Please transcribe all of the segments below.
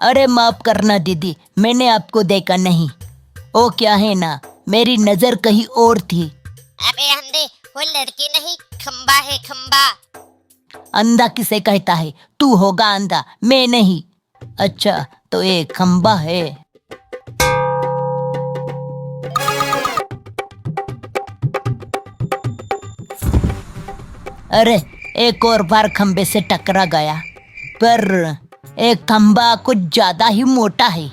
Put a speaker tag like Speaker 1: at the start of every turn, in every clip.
Speaker 1: अरे माफ करना दीदी, मैंने आपको देखा नहीं। ओ क्या है ना, मेरी नजर कहीं और थी।
Speaker 2: अबे अंधे, वो लड़की नहीं, खंबा है खंबा।
Speaker 1: अंधा किसे कहता है? तू होगा अंधा, मैं नहीं। अच्छा तो ये खंबा है। अरे एक और बार खंबे से टकरा गया, पर एक खंबा कुछ ज्यादा ही मोटा है।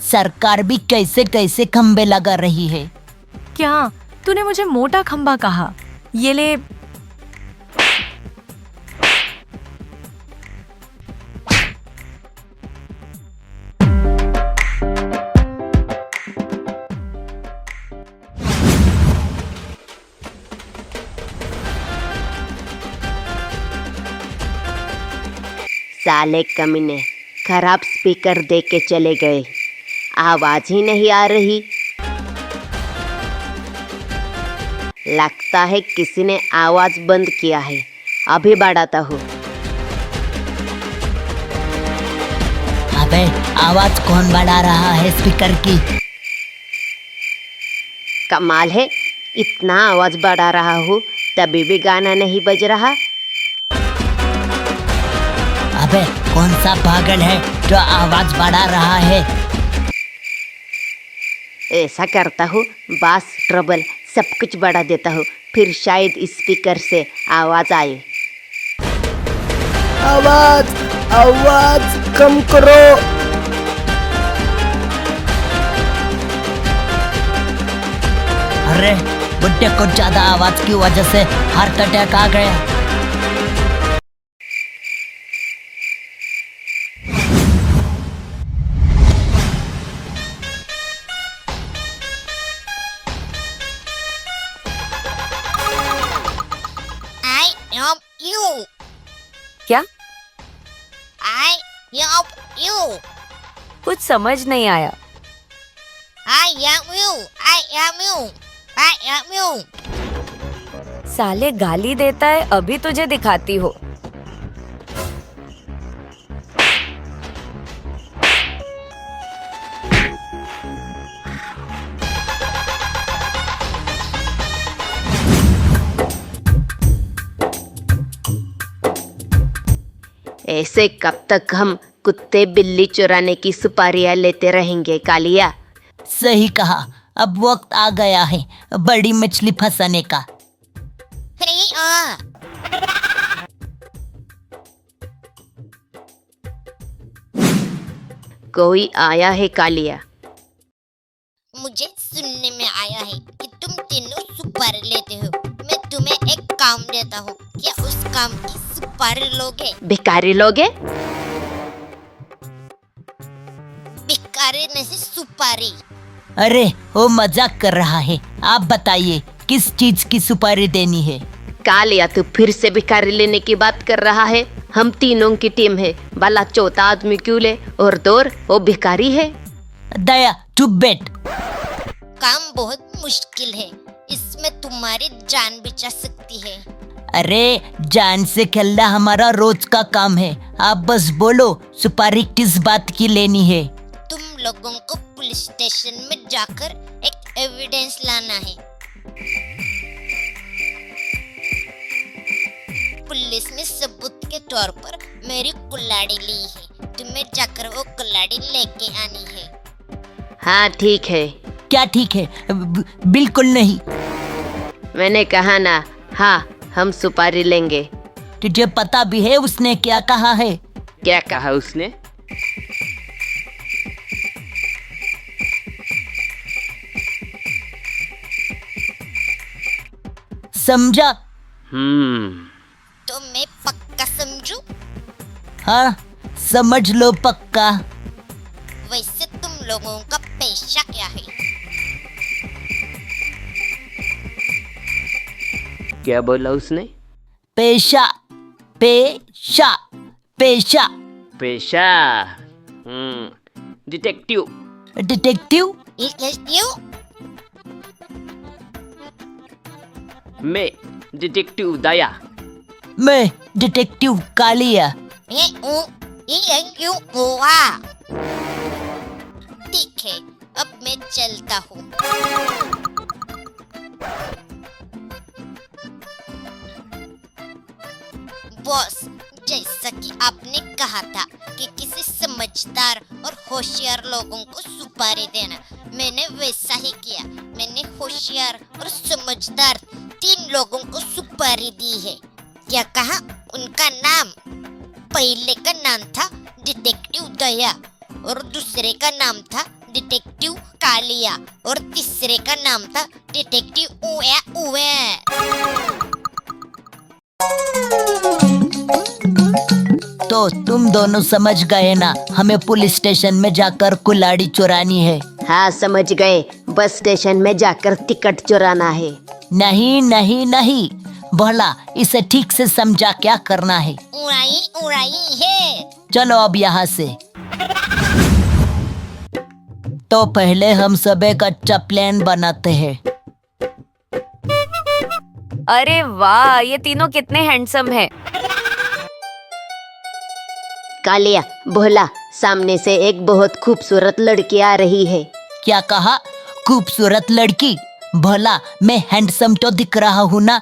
Speaker 1: सरकार भी कैसे कैसे खंबे लगा रही है।
Speaker 3: क्या तूने मुझे मोटा खंबा कहा? ये ले।
Speaker 4: साले कमीने खराब स्पीकर दे के चले गए, आवाज ही नहीं आ रही। लगता है किसी ने आवाज बंद किया है, अभी बढ़ाता हूँ।
Speaker 1: अबे आवाज कौन बढ़ा रहा है स्पीकर की?
Speaker 4: कमाल है, इतना आवाज बढ़ा रहा हूँ तभी भी गाना नहीं बज रहा।
Speaker 1: अबे कौन सा पागल है जो आवाज बढ़ा रहा है?
Speaker 4: ऐसा करता हूँ, बास ट्रबल सब कुछ बढ़ा देता हूँ, फिर शायद स्पीकर से आवाज आए।
Speaker 5: आवाज आवाज कम करो।
Speaker 1: अरे बुड्ढे को ज्यादा आवाज की वजह से हार्ट अटैक आ गया।
Speaker 2: I am you.
Speaker 3: क्या?
Speaker 2: I am you.
Speaker 3: कुछ समझ नहीं आया।
Speaker 2: I am you. I am you. I am you.
Speaker 3: साले गाली देता है, अभी तुझे दिखाती हो।
Speaker 4: ऐसे कब तक हम कुत्ते बिल्ली चुराने की सुपारियां लेते रहेंगे कालिया?
Speaker 1: सही कहा, अब वक्त आ गया है बड़ी मछली फंसाने का।
Speaker 4: कोई आया है कालिया?
Speaker 2: मुझे सुनने में आया है कि तुम तीनों सुपारी लेते हो। मैं तुम्हें एक काम देता हूँ, क्या उस काम की सुपारी लोगे?
Speaker 4: भिखारी लोगे?
Speaker 2: भिखारी नहीं, सुपारी।
Speaker 1: अरे वो मजाक कर रहा है, आप बताइए किस चीज की सुपारी देनी है?
Speaker 4: कालिया तू फिर से भिखारी लेने की बात कर रहा है? हम तीनों की टीम है, भला चौथा आदमी क्यों ले? और दौर वो भिखारी है।
Speaker 1: दया चुप बैठ।
Speaker 2: काम बहुत मुश्किल है, इसमें तुम्हारी जान भी जा सकती है।
Speaker 1: अरे जान से खेलना हमारा रोज का काम है, आप बस बोलो सुपारी किस बात की लेनी है।
Speaker 2: तुम लोगों को पुलिस स्टेशन में जाकर एक एविडेंस लाना है। पुलिस ने सबूत के तौर पर मेरी कुल्हाड़ी ली है, तुम्हें जाकर वो कुल्हाड़ी लेके आनी है।
Speaker 4: हाँ ठीक है।
Speaker 1: क्या ठीक है? बिल्कुल नहीं।
Speaker 4: मैंने कहा ना, हाँ हम सुपारी लेंगे।
Speaker 1: तुझे पता भी है उसने क्या कहा है?
Speaker 4: क्या कहा उसने?
Speaker 1: समझा?
Speaker 2: तो मैं पक्का समझूं?
Speaker 1: हाँ समझ लो पक्का।
Speaker 2: वैसे तुम लोगों का पेशा क्या है?
Speaker 4: क्या बोला उसने?
Speaker 1: पेशा पेशा पेशा।
Speaker 4: पेशा? डिटेक्टिव।
Speaker 1: डिटेक्टिव?
Speaker 2: डिटेक्टिव?
Speaker 4: मैं डिटेक्टिव दया।
Speaker 1: मैं डिटेक्टिव कालिया।
Speaker 2: ये क्यों हुआ? ठीक है, अब मैं चलता हूँ। बॉस, जैसा कि आपने कहा था कि किसी समझदार और होशियार लोगों को सुपारी देना, मैंने वैसा ही किया। मैंने होशियार और समझदार 3 लोगों को सुपारी दी है। क्या कहा? उनका नाम, पहले का नाम था डिटेक्टिव दया, और दूसरे का नाम था डिटेक्टिव कालिया, और तीसरे का नाम था डिटेक्टिव उवे उवे।
Speaker 1: तो तुम दोनों समझ गए ना, हमें पुलिस स्टेशन में जाकर कुल्हाड़ी चुरानी है।
Speaker 4: हाँ समझ गए, बस स्टेशन में जाकर टिकट चुराना है।
Speaker 1: नहीं नहीं नहीं, भला इसे ठीक से समझा क्या करना है।
Speaker 2: उड़ाई उड़ाई है।
Speaker 1: चलो अब यहाँ से। तो पहले हम सब एक अच्छा प्लान बनाते हैं।
Speaker 3: अरे वाह, ये तीनों कितने हैंडसम है।
Speaker 4: कालिया, भोला, सामने से एक बहुत खूबसूरत लड़की आ रही है।
Speaker 1: क्या कहा? खूबसूरत लड़की? भला मैं हैंडसम तो दिख रहा हूँ ना।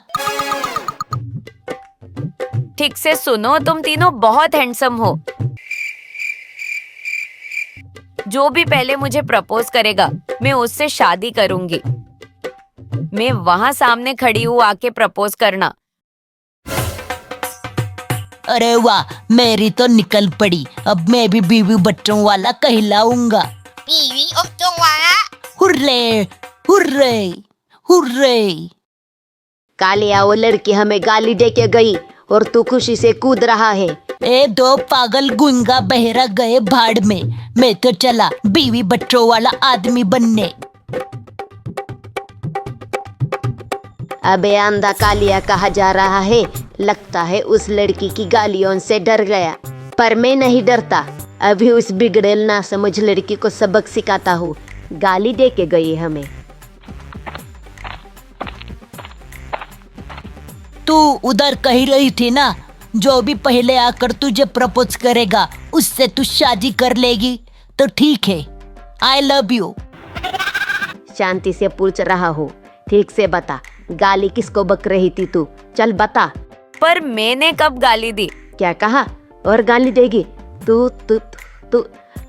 Speaker 3: ठीक से सुनो, तुम तीनों बहुत हैंडसम हो। जो भी पहले मुझे प्रपोज करेगा, मैं उससे शादी करूंगी। मैं वहां सामने खड़ी हूँ, आके प्रपोज करना।
Speaker 1: अरे वाह, मेरी तो निकल पड़ी। अब मैं भी बीवी बच्चों वाला कहलाऊंगा।
Speaker 2: बीवी बच्चों वाला।
Speaker 1: Hurray hurray hurray.
Speaker 4: कालिया, वो लड़की हमें गाली दे के गई और तू खुशी से कूद रहा है।
Speaker 1: ए दो पागल गूंगा बहरा गए भाड़ में। मैं तो चला बीवी बच्चों वाला आदमी बनने।
Speaker 4: अबे अंधा कालिया कहा जा रहा है। लगता है उस लड़की की गालियों से डर गया, पर मैं नहीं डरता। अभी उस बिगड़ेल ना समझ लड़की को सबक सिखाता हूँ। गाली दे के गई हमें।
Speaker 1: तू उधर कही रही थी ना, जो भी पहले आकर तुझे प्रपोज करेगा उससे तू शादी कर लेगी। तो ठीक है, आई लव यू।
Speaker 4: शांति से पूछ रहा हूँ, ठीक से बता, गाली किसको बक रही थी तू? चल बता।
Speaker 3: पर मैंने कब गाली दी?
Speaker 4: क्या कहा? और गाली देगी? तू तू तू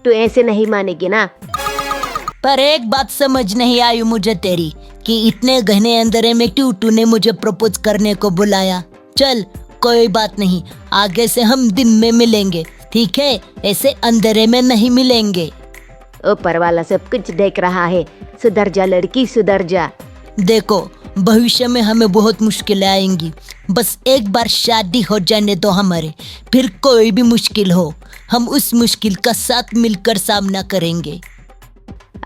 Speaker 4: तू ऐसे नहीं मानेगी ना।
Speaker 1: पर एक बात समझ नहीं आई मुझे तेरी, कि इतने घने अंधेरे में क्यों तूने मुझे प्रपोज करने को बुलाया। चल कोई बात नहीं, आगे से हम दिन में मिलेंगे, ठीक है? ऐसे अंधेरे में नहीं मिलेंगे।
Speaker 4: ऊपर वाला सब कुछ देख रहा है। सुधर जा लड़की, सुधर जा।
Speaker 1: देखो, भविष्य में हमें बहुत मुश्किलें आएंगी। बस एक बार शादी हो जाने दो हमारे, फिर कोई भी मुश्किल हो, हम उस मुश्किल का साथ मिलकर सामना करेंगे।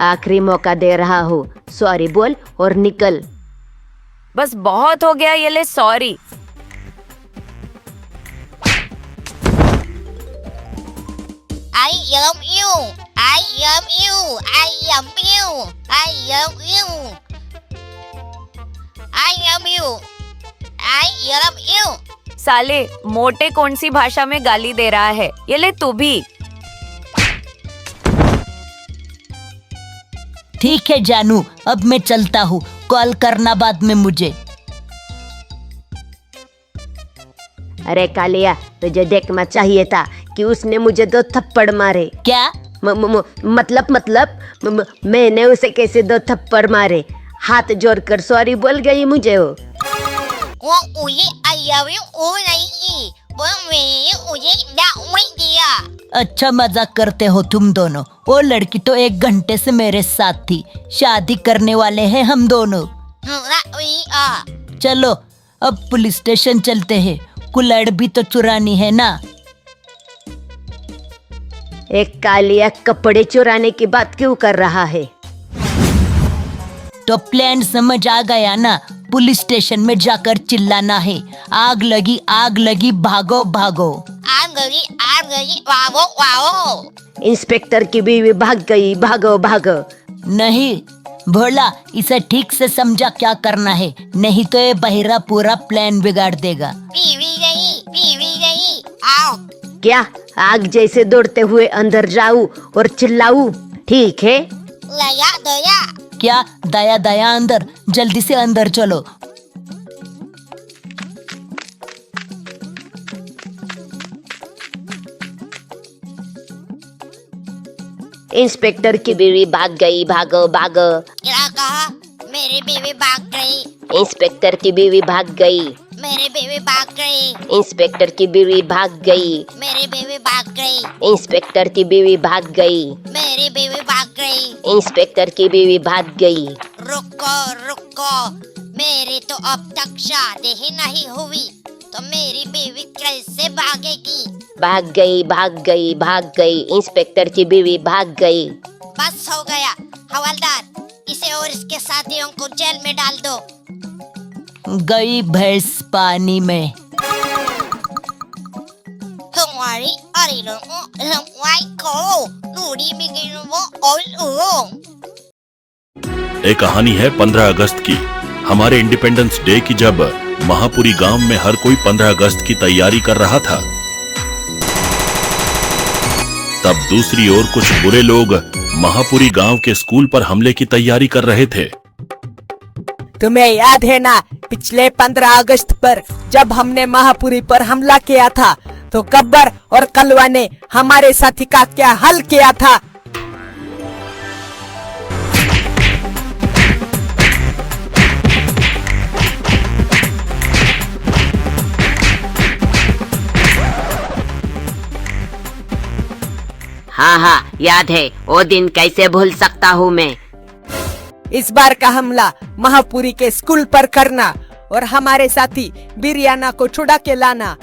Speaker 4: आखिरी मौका दे रहा हूँ, सॉरी बोल और निकल।
Speaker 3: बस बहुत हो गया, ये ले sorry.
Speaker 2: I love you. I love you. I love you. I love you. I love you. I love you.
Speaker 3: साले, मोटे कौन सी भाषा में गाली दे रहा है? ये ले तू भी।
Speaker 1: ठीक है जानू, अब मैं चलता हूँ, कॉल करना बाद में मुझे।
Speaker 4: अरे कालिया, तुझे देखना चाहिए था कि उसने मुझे 2 थप्पड़ मारे।
Speaker 1: क्या?
Speaker 4: मतलब मैंने उसे कैसे 2 थप्पड़ मारे? हाथ जोड़कर सॉरी बोल गई मुझे वो।
Speaker 2: उसे I love you नहीं, वो मैंने उसे डाउन दिया।
Speaker 1: अच्छा मजाक करते हो तुम दोनों। वो लड़की तो 1 घंटे से मेरे साथ थी। शादी करने वाले हैं हम दोनों। चलो अब पुलिस स्टेशन चलते हैं, कुल्हाड़ी भी तो चुरानी है ना।
Speaker 4: एक कालिया कपड़े चुराने की बात क्यों कर रहा है?
Speaker 1: तो प्लान समझ आ गया ना? पुलिस स्टेशन में जाकर चिल्लाना है, आग लगी, भागो भागो।
Speaker 2: आग लगी, भागो भागो।
Speaker 4: इंस्पेक्टर की बीवी भाग गई, भागो भागो।
Speaker 1: नहीं भोला, इसे ठीक से समझा क्या करना है, नहीं तो ये बहिरा पूरा प्लान बिगाड़ देगा।
Speaker 2: बीवी नहीं, आओ।
Speaker 4: क्या आग जैसे दौड़ते हुए अंदर जाऊं और चिल्लाऊं? ठीक है।
Speaker 2: लया दया।
Speaker 1: क्या दया दया अंदर, जल्दी से अंदर चलो।
Speaker 4: इंस्पेक्टर की बीवी भाग गई, भागो भागो।
Speaker 2: क्या कहा? मेरी बीवी भाग गई।
Speaker 4: इंस्पेक्टर की बीवी भाग गई।
Speaker 2: मेरी बीवी भाग गई।
Speaker 4: इंस्पेक्टर की बीवी भाग गई।
Speaker 2: मेरी बीवी भाग गई।
Speaker 4: इंस्पेक्टर की बीवी भाग गई।
Speaker 2: मेरी बीवी भाग गई।
Speaker 4: इंस्पेक्टर की बीवी भाग गई।
Speaker 2: रुको रुको, मेरी तो अब तक शादी ही नहीं हुई, तो मेरी बीवी कैसे भागेगी?
Speaker 4: भाग गई, भाग गई, भाग गई। इंस्पेक्टर की बीवी भाग गई।
Speaker 2: बस हो गया हवलदार, इसे और इसके साथियों को जेल में डाल दो।
Speaker 1: गई भैंस पानी में।
Speaker 2: हमारी अरिलों लंबाई को रूढ़ी बिगड़ने वो और
Speaker 6: एक कहानी है 15 अगस्त की। हमारे इंडिपेंडेंस डे की जब महापुरी गांव में हर कोई 15 अगस्त की तैयारी कर रहा था, तब दूसरी ओर कुछ बुरे लोग महापुरी गांव के स्कूल पर हमले की तैयारी कर रहे थे।
Speaker 5: तुम्हें याद है ना, पिछले 15 अगस्त पर जब हमने महापुरी पर हमला किया था तो गब्बर और कलवा ने हमारे साथी का क्या हल किया था?
Speaker 4: हाँ हाँ, याद है। वो दिन कैसे भूल सकता हूँ मैं।
Speaker 5: इस बार का हमला महापुरी के स्कूल पर करना और हमारे साथी बिरियाना को छुड़ा के लाना।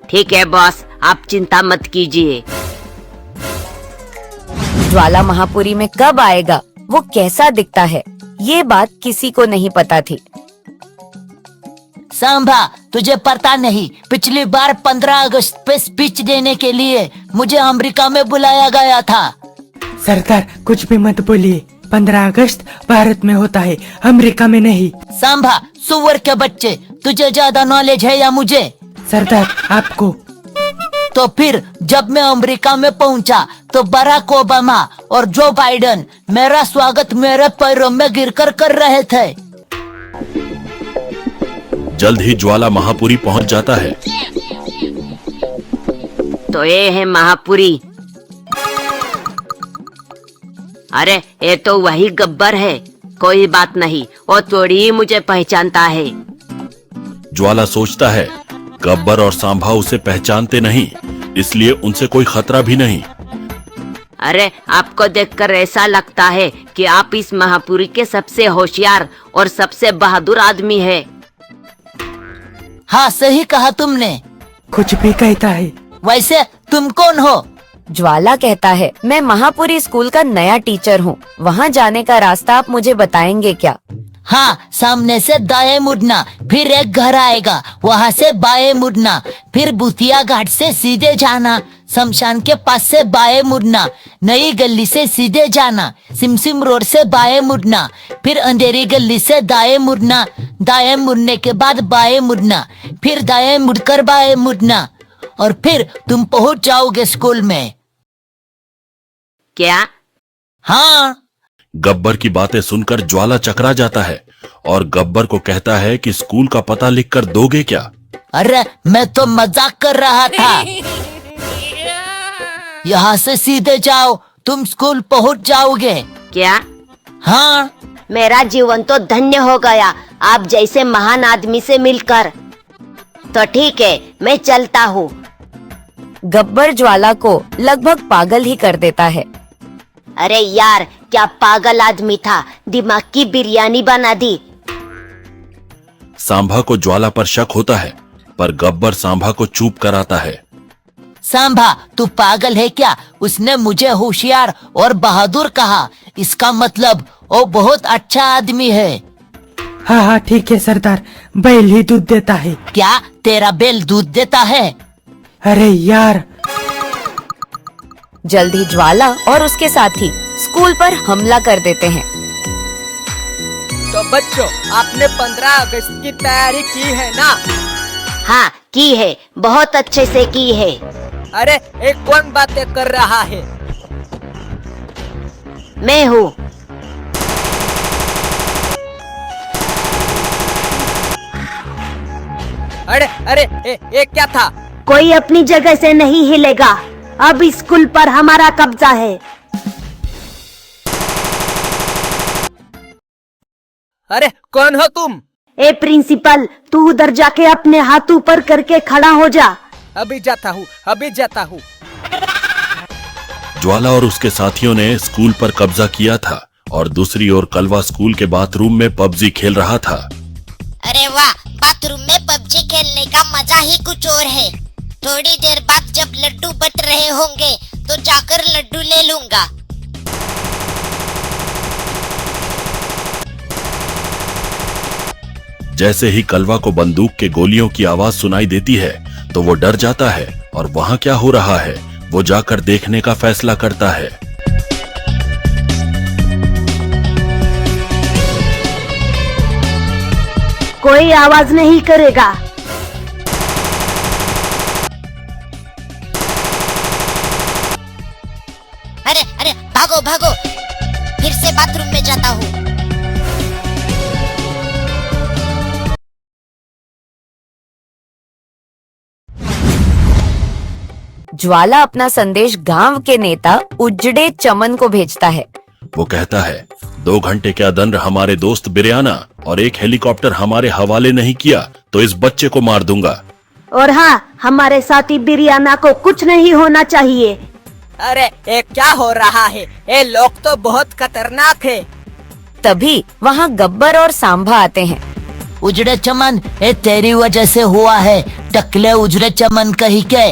Speaker 4: ठीक है बॉस, आप चिंता मत कीजिए।
Speaker 3: ज्वाला महापुरी में कब आएगा, वो कैसा दिखता है, ये बात किसी को नहीं पता थी।
Speaker 1: सांभा, तुझे पता नहीं, पिछली बार 15 अगस्त पे स्पीच देने के लिए मुझे अमेरिका में बुलाया गया था।
Speaker 5: सरदार कुछ भी मत बोलिए, 15 अगस्त भारत में होता है, अमेरिका में नहीं।
Speaker 1: सांभा, सुअर के बच्चे, तुझे ज्यादा नॉलेज है या मुझे?
Speaker 5: सरदार आपको।
Speaker 1: तो फिर जब मैं अमेरिका में पहुंचा तो बराक ओबामा और जो बाइडन मेरा स्वागत मेरे पैरों में गिरकर कर रहे थे।
Speaker 6: जल्द ही ज्वाला महापुरी पहुंच जाता है।
Speaker 4: तो ये है महापुरी। अरे ये तो वही गब्बर है। कोई बात नहीं, वो थोड़ी ही मुझे पहचानता है।
Speaker 6: ज्वाला सोचता है गब्बर और सांभा उसे पहचानते नहीं, इसलिए उनसे कोई खतरा भी नहीं।
Speaker 4: अरे आपको देखकर ऐसा लगता है कि आप इस महापुरी के सबसे होशियार और सबसे बहादुर आदमी है।
Speaker 1: हाँ, सही कहा तुमने।
Speaker 5: कुछ भी कहता है।
Speaker 1: वैसे तुम कौन हो?
Speaker 3: ज्वाला कहता है, मैं महापुरी स्कूल का नया टीचर हूँ, वहाँ जाने का रास्ता आप मुझे बताएंगे क्या?
Speaker 1: हाँ, सामने से दाएं मुड़ना, फिर एक घर आएगा, वहाँ से बाएं मुड़ना, फिर भूतिया घाट से सीधे जाना, शमशान के पास से बाएं मुड़ना, नई गली से सीधे जाना, सिमसिम रोड से बाएं मुड़ना, फिर अंधेरी गली से दाएं मुड़ना, दाएं मुड़ने के बाद बाएं मुड़ना, फिर दाएं मुड़कर बाएं मुड़ना, और फिर तुम पहुंच जाओगे स्कूल में।
Speaker 4: क्या?
Speaker 1: हाँ।
Speaker 6: गब्बर की बातें सुनकर ज्वाला चकरा जाता है और गब्बर को कहता है कि स्कूल का पता लिखकर दोगे क्या?
Speaker 1: अरे मैं तो मजाक कर रहा था। यहाँ से सीधे जाओ, तुम स्कूल पहुँच जाओगे।
Speaker 4: क्या?
Speaker 1: हाँ।
Speaker 4: मेरा जीवन तो धन्य हो गया आप जैसे महान आदमी से मिलकर। तो ठीक है, मैं चलता हूँ।
Speaker 3: गब्बर ज्वाला को लगभग पागल ही कर देता है।
Speaker 4: अरे यार, क्या पागल आदमी था, दिमाग की बिरयानी बना दी।
Speaker 6: सांभा को ज्वाला पर शक होता है, पर गब्बर सांभा को चुप कराता है।
Speaker 1: सांभा, तू पागल है क्या? उसने मुझे होशियार और बहादुर कहा, इसका मतलब वो बहुत अच्छा आदमी है।
Speaker 5: हाँ हाँ ठीक है सरदार, बैल ही दूध देता है।
Speaker 1: क्या तेरा बैल दूध देता है?
Speaker 5: अरे यार।
Speaker 3: जल्द ही ज्वाला और उसके साथी स्कूल पर हमला कर देते हैं।
Speaker 5: तो बच्चों, आपने 15 अगस्त की तैयारी की है ना?
Speaker 4: हाँ की है, बहुत अच्छे से की है।
Speaker 5: अरे एक कौन बातें कर रहा है?
Speaker 4: मैं हूँ।
Speaker 5: अरे अरे ये क्या था?
Speaker 4: कोई अपनी जगह से नहीं हिलेगा। अब स्कूल पर हमारा कब्जा है।
Speaker 5: अरे कौन हो तुम?
Speaker 4: ए प्रिंसिपल, तू उधर जाके अपने हाथ ऊपर करके खड़ा हो जा।
Speaker 5: अभी जाता हूँ, अभी जाता हूँ।
Speaker 6: ज्वाला और उसके साथियों ने स्कूल पर कब्जा किया था और दूसरी ओर कलवा स्कूल के बाथरूम में पबजी खेल रहा था।
Speaker 2: अरे वाह, बाथरूम में पबजी खेलने का मजा ही कुछ और है। थोड़ी देर बाद जब लड्डू बट रहे होंगे तो जाकर लड्डू ले लूंगा।
Speaker 6: जैसे ही कलवा को बंदूक के गोलियों की आवाज सुनाई देती है तो वो डर जाता है और वहाँ क्या हो रहा है वो जाकर देखने का फैसला करता है।
Speaker 4: कोई आवाज नहीं करेगा।
Speaker 2: अरे अरे भागो भागो, फिर से बाथरूम में जाता हूँ।
Speaker 3: ज्वाला अपना संदेश गांव के नेता उजड़े चमन को भेजता है।
Speaker 6: वो कहता है 2 घंटे का दंड हमारे दोस्त बिरयाना और एक हेलीकॉप्टर हमारे हवाले नहीं किया तो इस बच्चे को मार दूंगा।
Speaker 4: और हाँ, हमारे साथी बिरयाना को कुछ नहीं होना चाहिए।
Speaker 5: अरे ये क्या हो रहा है? ये लोग तो बहुत खतरनाक है।
Speaker 3: तभी वहाँ गब्बर और सांभा आते हैं।
Speaker 1: उजड़े चमन, ये तेरी वजह से हुआ है। टकले उजड़े चमन कही के।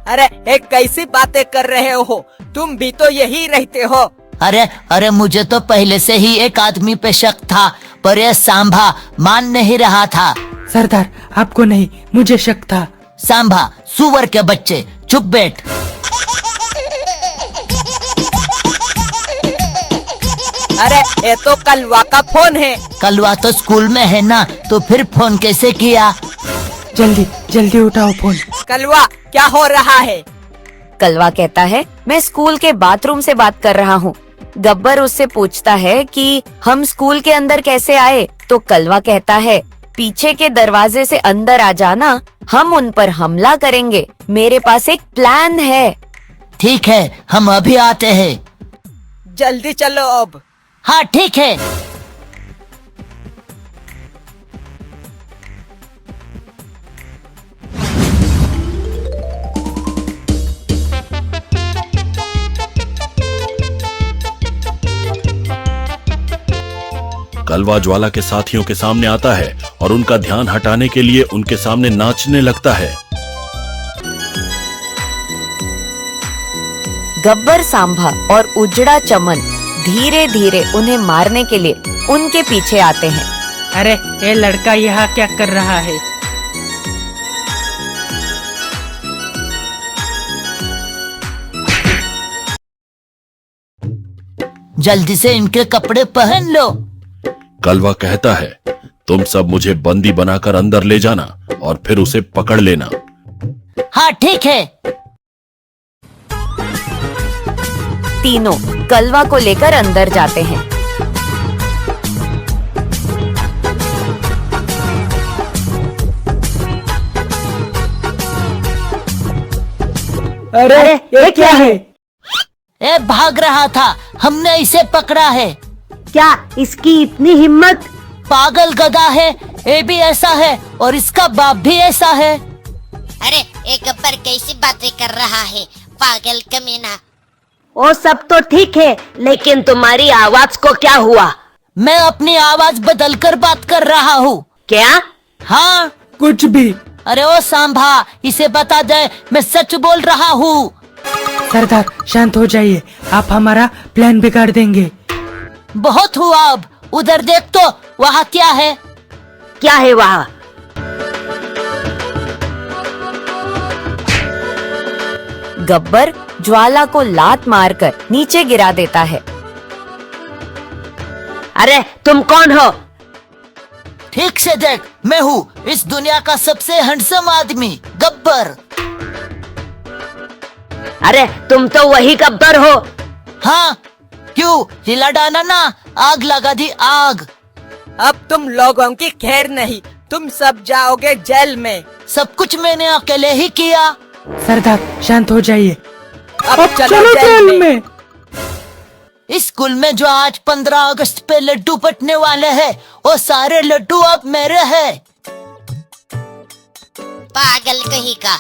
Speaker 5: अरे ये कैसी बातें कर रहे हो? तुम भी तो यही रहते हो।
Speaker 1: अरे अरे, मुझे तो पहले से ही एक आदमी पे शक था, पर यह सांभा मान नहीं रहा था।
Speaker 7: सरदार, आपको नहीं, मुझे शक था।
Speaker 1: सांभा, सुअर के बच्चे, चुप बैठ।
Speaker 5: अरे ये तो कलवा का फोन है।
Speaker 1: कलवा तो स्कूल में है ना, तो फिर फोन कैसे किया?
Speaker 7: जल्दी जल्दी उठाओ फोन।
Speaker 5: कलवा, क्या हो रहा है?
Speaker 3: कलवा कहता है, मैं स्कूल के बाथरूम से बात कर रहा हूँ। गब्बर उससे पूछता है कि हम स्कूल के अंदर कैसे आए, तो कलवा कहता है, पीछे के दरवाजे से अंदर आ जाना, हम उन पर हमला करेंगे। मेरे पास एक प्लान है।
Speaker 1: ठीक है, हम अभी आते हैं।
Speaker 5: जल्दी चलो अब।
Speaker 1: हाँ ठीक है।
Speaker 6: कलवा ज्वाला के साथियों के सामने आता है और उनका ध्यान हटाने के लिए उनके सामने नाचने लगता है।
Speaker 3: गब्बर, सांभा और उजड़ा चमन धीरे धीरे उन्हें मारने के लिए उनके पीछे आते हैं।
Speaker 7: अरे ये लड़का यहाँ क्या कर रहा है?
Speaker 1: जल्दी से इनके कपड़े पहन लो।
Speaker 6: कलवा कहता है, तुम सब मुझे बंदी बनाकर अंदर ले जाना और फिर उसे पकड़ लेना।
Speaker 1: हाँ ठीक है।
Speaker 3: तीनों कलवा को लेकर अंदर जाते हैं।
Speaker 7: अरे ये क्या है?
Speaker 1: ए, भाग रहा था, हमने इसे पकड़ा है।
Speaker 4: क्या इसकी इतनी हिम्मत?
Speaker 1: पागल गधा है, ये भी ऐसा है और इसका बाप भी ऐसा है।
Speaker 2: अरे ये गब्बर कैसी बातें कर रहा है, पागल कमीना।
Speaker 4: वो सब तो ठीक है, लेकिन तुम्हारी आवाज को क्या हुआ?
Speaker 1: मैं अपनी आवाज बदल कर बात कर रहा हूँ।
Speaker 4: क्या?
Speaker 1: हाँ।
Speaker 7: कुछ भी।
Speaker 1: अरे ओ सांभा, इसे बता दे, मैं सच बोल रहा हूँ।
Speaker 7: सरदार, शांत हो जाइए, आप हमारा प्लान बिगाड़ देंगे।
Speaker 1: बहुत हुआ अब, उधर देख तो, वहाँ क्या है?
Speaker 4: क्या है वहाँ?
Speaker 3: गब्बर ज्वाला को लात मारकर नीचे गिरा देता है।
Speaker 4: अरे तुम कौन हो?
Speaker 1: ठीक से देख, मैं हूँ इस दुनिया का सबसे हैंडसम आदमी, गब्बर।
Speaker 4: अरे तुम तो वही गब्बर हो।
Speaker 1: हाँ, क्यों? क्यों हिला डाला ना, आग लगा दी आग।
Speaker 5: अब तुम लोगों की खैर नहीं, तुम सब जाओगे जेल में।
Speaker 1: सब कुछ मैंने अकेले ही किया।
Speaker 7: सरदार शांत हो जाइए।
Speaker 5: अब चलो जेल में।
Speaker 1: इस स्कूल में जो आज 15 अगस्त पे लड्डू बंटने वाले हैं, वो सारे लड्डू अब मेरे हैं।
Speaker 2: पागल कहीं का।